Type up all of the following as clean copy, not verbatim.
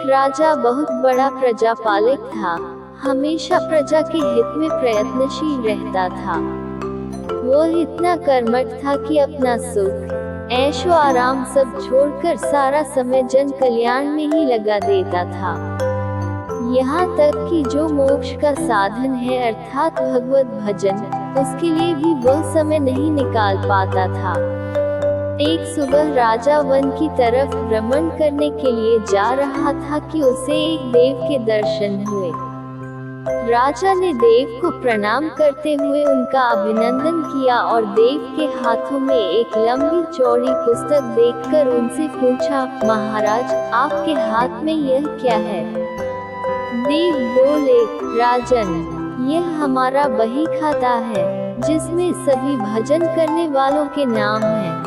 राजा बहुत बड़ा प्रजापालक था, हमेशा प्रजा के हित में प्रयत्नशील रहता था। वो इतना कर्मठ था कि अपना सुख, ऐशो आराम सब छोड़कर सारा समय जन कल्याण में ही लगा देता था। यहाँ तक कि जो मोक्ष का साधन है अर्थात भगवत भजन, उसके लिए भी वह समय नहीं निकाल पाता था। एक सुबह राजा वन की तरफ भ्रमण करने के लिए जा रहा था कि उसे एक देव के दर्शन हुए। राजा ने देव को प्रणाम करते हुए उनका अभिनंदन किया और देव के हाथों में एक लंबी चौड़ी पुस्तक देखकर उनसे पूछा, महाराज, आपके हाथ में यह क्या है? देव बोले, राजन, यह हमारा बही खाता है, जिसमें सभी भजन करने वालों के नाम हैं।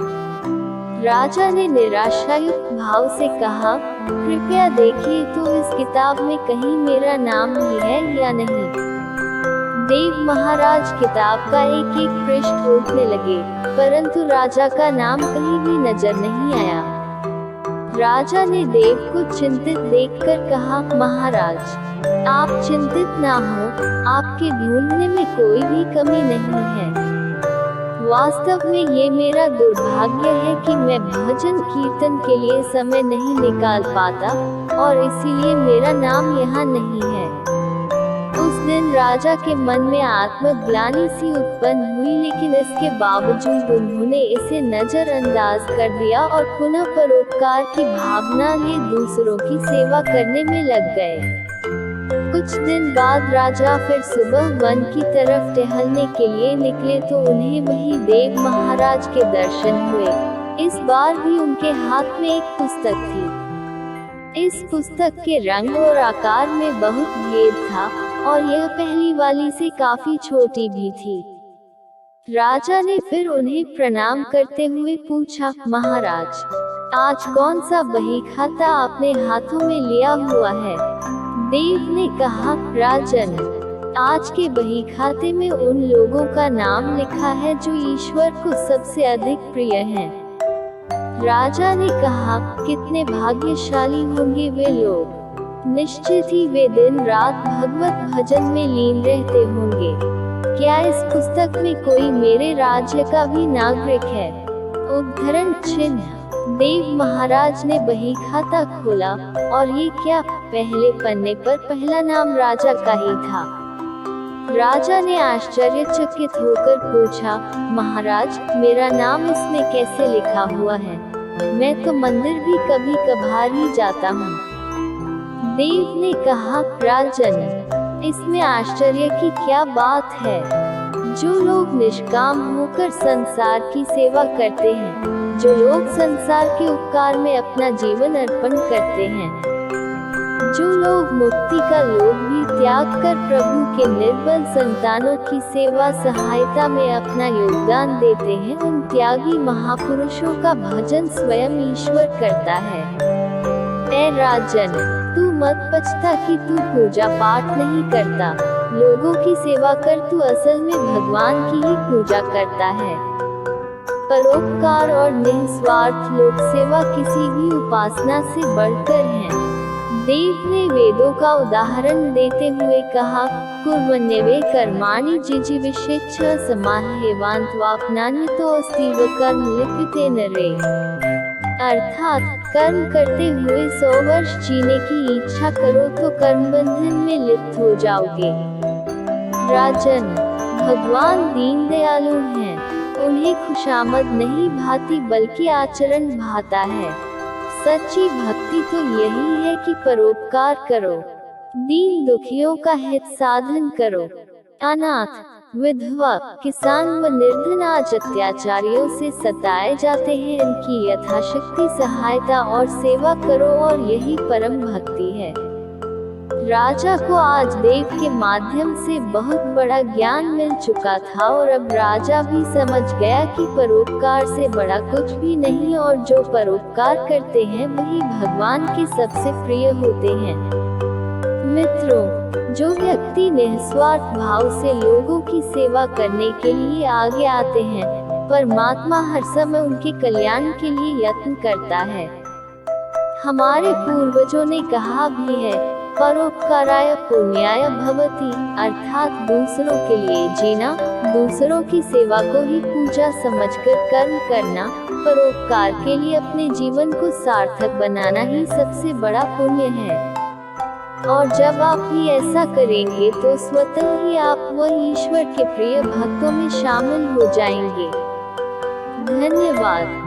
राजा ने निराशायुक्त भाव से कहा, कृपया देखिए तो इस किताब में कहीं मेरा नाम भी है या नहीं। देव महाराज किताब का एक एक पृष्ठ उलटने लगे, परंतु राजा का नाम कहीं भी नजर नहीं आया। राजा ने देव को चिंतित देखकर कहा, महाराज, आप चिंतित ना हो, आपके ढूंढने में कोई भी कमी नहीं है। वास्तव में ये मेरा दुर्भाग्य है कि मैं भजन कीर्तन के लिए समय नहीं निकाल पाता और इसीलिए मेरा नाम यहाँ नहीं है। उस दिन राजा के मन में आत्मग्लानि सी उत्पन्न हुई, लेकिन इसके बावजूद उन्होंने इसे नजरअंदाज कर दिया और पुनः परोपकार की भावना लिए दूसरों की सेवा करने में लग गए। कुछ दिन बाद राजा फिर सुबह वन की तरफ टहलने के लिए निकले तो उन्हें वही देव महाराज के दर्शन हुए। इस बार भी उनके हाथ में एक पुस्तक थी। इस पुस्तक के रंग और आकार में बहुत भेद था और यह पहली वाली से काफी छोटी भी थी। राजा ने फिर उन्हें प्रणाम करते हुए पूछा, महाराज, आज कौन सा बही खाता आपने हाथों में लिया हुआ है? देव ने कहा, राजन, आज के बही खाते में उन लोगों का नाम लिखा है जो ईश्वर को सबसे अधिक प्रिय हैं। राजा ने कहा, कितने भाग्यशाली होंगे वे लोग, निश्चित ही वे दिन रात भगवत भजन में लीन रहते होंगे। क्या इस पुस्तक में कोई मेरे राज्य का भी नागरिक है? उद्धरण चिन्ह। देव महाराज ने बही खाता खोला और ये क्या, पहले पन्ने पर पहला नाम राजा का ही था। राजा ने आश्चर्यचकित होकर पूछा, महाराज, मेरा नाम इसमें कैसे लिखा हुआ है? मैं तो मंदिर भी कभी कभार ही जाता हूँ। देव ने कहा, राजन, इसमें आश्चर्य की क्या बात है? जो लोग निष्काम होकर संसार की सेवा करते हैं, जो लोग संसार के उपकार में अपना जीवन अर्पण करते हैं, जो लोग मुक्ति का लोभ भी त्याग कर प्रभु के निर्बल संतानों की सेवा सहायता में अपना योगदान देते हैं, उन त्यागी महापुरुषों का भजन स्वयं ईश्वर करता है। ऐ राजन, तू मत पछता कि तू पूजा पाठ नहीं करता, लोगों की सेवा कर, तू असल में भगवान की ही पूजा करता है। परोपकार और निस्वार्थ लोक सेवा किसी भी उपासना से बढ़कर है। देव ने वेदों का उदाहरण देते हुए कहा, कुर्वन्यवे कर्माणि जिजीविषेच्छ समाह्यवान्त्वाप्नान्यतो अस्तीव कर्म लिप्यते नरे। अर्थात कर्म करते हुए 100 वर्ष जीने की इच्छा करो तो कर्म बंधन में लिप्त हो जाओगे। राजन, भगवान दीन दयालु हैं, उन्हें खुशामद नहीं भाती बल्कि आचरण भाता है। सच्ची भक्ति तो यही है कि परोपकार करो, दीन दुखियों का हित साधन करो, अनाथ, विधवा, किसान व निर्धन आज अत्याचारियों से सताए जाते हैं, इनकी यथाशक्ति सहायता और सेवा करो और यही परम भक्ति है। राजा को आज देव के माध्यम से बहुत बड़ा ज्ञान मिल चुका था और अब राजा भी समझ गया कि परोपकार से बड़ा कुछ भी नहीं और जो परोपकार करते हैं वही भगवान के सबसे प्रिय होते हैं। मित्रों, जो व्यक्ति निस्वार्थ भाव से लोगों की सेवा करने के लिए आगे आते हैं, परमात्मा हर समय उनके कल्याण के लिए यत्न करता है। हमारे पूर्वजों ने कहा भी है, परोपकाराय पुण्याय भवति, अर्थात दूसरों के लिए जीना, दूसरों की सेवा को ही पूजा समझकर कर्म करना, परोपकार के लिए अपने जीवन को सार्थक बनाना ही सबसे बड़ा पुण्य है। और जब आप भी ऐसा करेंगे तो स्वतः ही आप वो ईश्वर के प्रिय भक्तों में शामिल हो जाएंगे। धन्यवाद।